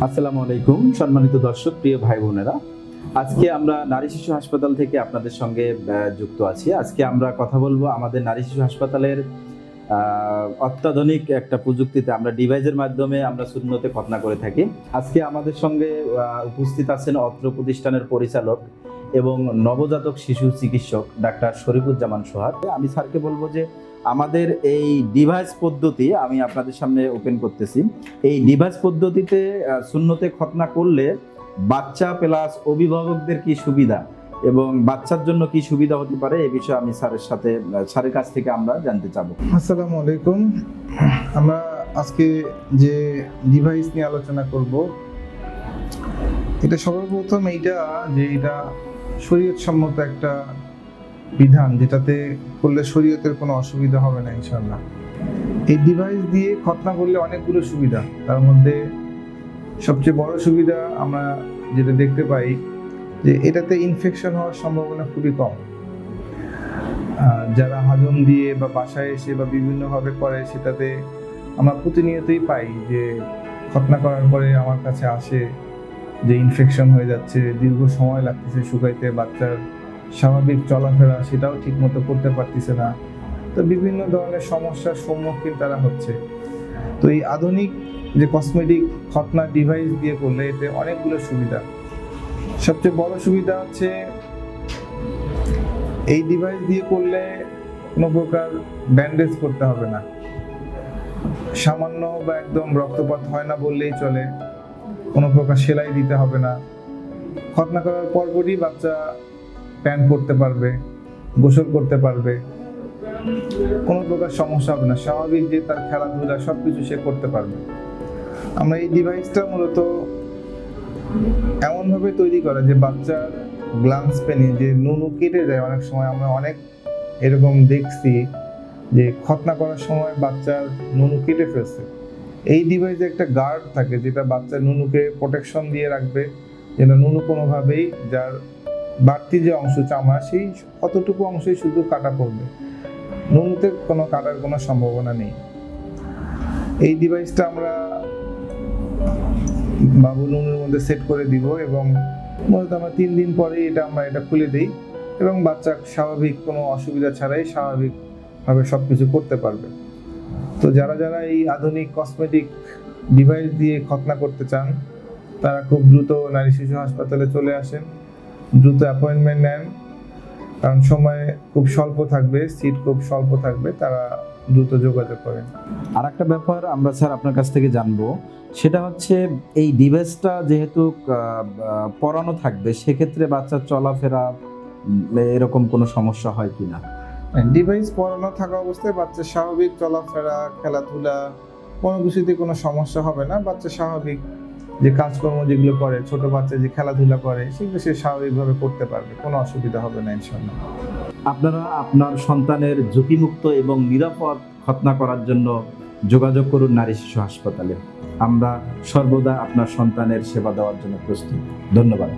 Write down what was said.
আসসালামু আলাইকুম সম্মানিত দর্শক, প্রিয় ভাই বোনেরা। আজকে আমরা নারী শিশু হাসপাতাল থেকে আপনাদের সঙ্গে যুক্ত আছি। আজকে আমরা কথা বলবো আমাদের নারী শিশু হাসপাতালের অত্যাধুনিক একটা প্রযুক্তিতে আমরা ডিভাইসের মাধ্যমে আমরা সুন্নতে খতনা করে থাকি। আজকে আমাদের সঙ্গে উপস্থিত আছেন অত্র প্রতিষ্ঠানের পরিচালক এবং নবজাতক শিশু চিকিৎসক ডাক্তার শরীফুজ্জামান সোহাগ। আমি স্যারকে বলবো যে আমাদের এই ডিভাইস পদ্ধতি আমি আপনাদের সামনে ওপেন করতেছি। এই ডিভাইস পদ্ধতিতে সুন্নতে খতনা করলে বাচ্চা প্লাস অভিভাবকদের কি সুবিধা এবং বাচ্চার জন্য কি সুবিধা হতে পারে, এই বিষয়ে আমি স্যারের কাছ থেকে আমরা জানতে চাবো। আসসালামু আলাইকুম। আমরা আজকে যে ডিভাইস নিয়ে আলোচনা করব, এটা সর্বপ্রথম এটা শরীয়ত সম্মত একটা বিধান, যেটাতে করলে শরীয়তের কোনো অসুবিধা হবে না ইনশাআল্লাহ। এই ডিভাইস দিয়ে খতনা করলে অনেকগুলো সুবিধা, তার মধ্যে সবচেয়ে বড় সুবিধা আমরা যেটা দেখতে পাই যে এটাতে ইনফেকশন হওয়ার সম্ভাবনা খুবই কম। যারা হাজম দিয়ে বা বাসায় এসে বা বিভিন্নভাবে করে, সেটাতে আমরা প্রতিনিয়তই পাই যে খতনা করার পরে আমার কাছে আসে যে ইনফেকশন হয়ে যাচ্ছে, দীর্ঘ সময় লাগতেছে শুকাইতে, বাচ্চার স্বাভাবিক চলাফেরা সেটাও ঠিক মতো করতে পারতেছে না। তো বিভিন্ন ধরনের সমস্যার সম্মুখীন তারা হচ্ছে। তো এই আধুনিক যে কসমেটিক খতনা ডিভাইস দিয়ে করলে এতে অনেকগুলো সুবিধা। সবচেয়ে বড় সুবিধা হচ্ছে এই ডিভাইস দিয়ে করলে কোনো প্রকার ব্যান্ডেজ করতে হবে না, সামান্য বা একদম রক্তপাত হয় না বললেই চলে, কোনো প্রকার সেলাই দিতে হবে না। খতনা করার পরপরই বাচ্চা প্যান্ট পরতে পারবে, গোসল করতে পারবে, কোনো প্রকার সমস্যা হবে না, স্বাভাবিক যে তার খেলাধুলা সবকিছু সে করতে পারবে। আমরা এই ডিভাইসটা মূলত এমনভাবে তৈরি করা যে বাচ্চার গ্লান্স পেনে যে নুনু কেটে যায়, অনেক সময় আমরা অনেক এরকম দেখছি যে খতনা করার সময় বাচ্চার নুনু কেটে ফেলছে। এই ডিভাইসে একটা গার্ড থাকে যেটা বাচ্চার নুনুকে প্রোটেকশন দিয়ে রাখবে, যেন নুনু কোনোভাবেই যার বাড়তি যে অংশ চামড়া সেই অতটুকু অংশই শুধু কাটা পড়বে, নুনুতে কোনো কাটার কোনো সম্ভাবনা নেই। এই ডিভাইসটা আমরা বাবু নুনুর মধ্যে সেট করে দিব এবং মূলত আমরা 3 দিন পরে আমরা এটা খুলে দিই এবং বাচ্চা স্বাভাবিক কোনো অসুবিধা ছাড়াই স্বাভাবিকভাবে সবকিছু করতে পারবে। তো যারা এই আধুনিক কসমেটিক ডিভাইস দিয়ে খতনা করতে চান, তারা খুব দ্রুত নারী শিশু হাসপাতালে চলে আসেন, দ্রুত অ্যাপয়েন্টমেন্ট নেন, কারণ সময় খুব স্বল্প থাকবে, সিট খুব স্বল্প থাকবে, তারা দ্রুত যোগাযোগ করেন। আর একটা ব্যাপার আমরা স্যার আপনার কাছ থেকে জানবো, সেটা হচ্ছে এই ডিভাইসটা যেহেতু পরানো থাকবে, সেক্ষেত্রে বাচ্চার চলাফেরা এরকম কোনো সমস্যা হয় কিনা? ডিভাইস পরানো থাকা অবস্থায় বাচ্চার স্বাভাবিক চলাফেরা, খেলাধুলা কোনো কিছুতে কোনো সমস্যা হবে না। বাচ্চা স্বাভাবিক যে কাজকর্ম যেগুলো করে, ছোট বাচ্চা যে খেলাধুলা করে, সেগুলো সে স্বাভাবিকভাবে করতে পারবে, কোনো অসুবিধা হবে না ইনশাআল্লাহ। আপনারা আপনার সন্তানের ঝুঁকিমুক্ত এবং নিরাপদ খতনা করার জন্য যোগাযোগ করুন নারী শিশু হাসপাতালে। আমরা সর্বদা আপনার সন্তানের সেবা দেওয়ার জন্য প্রস্তুত। ধন্যবাদ।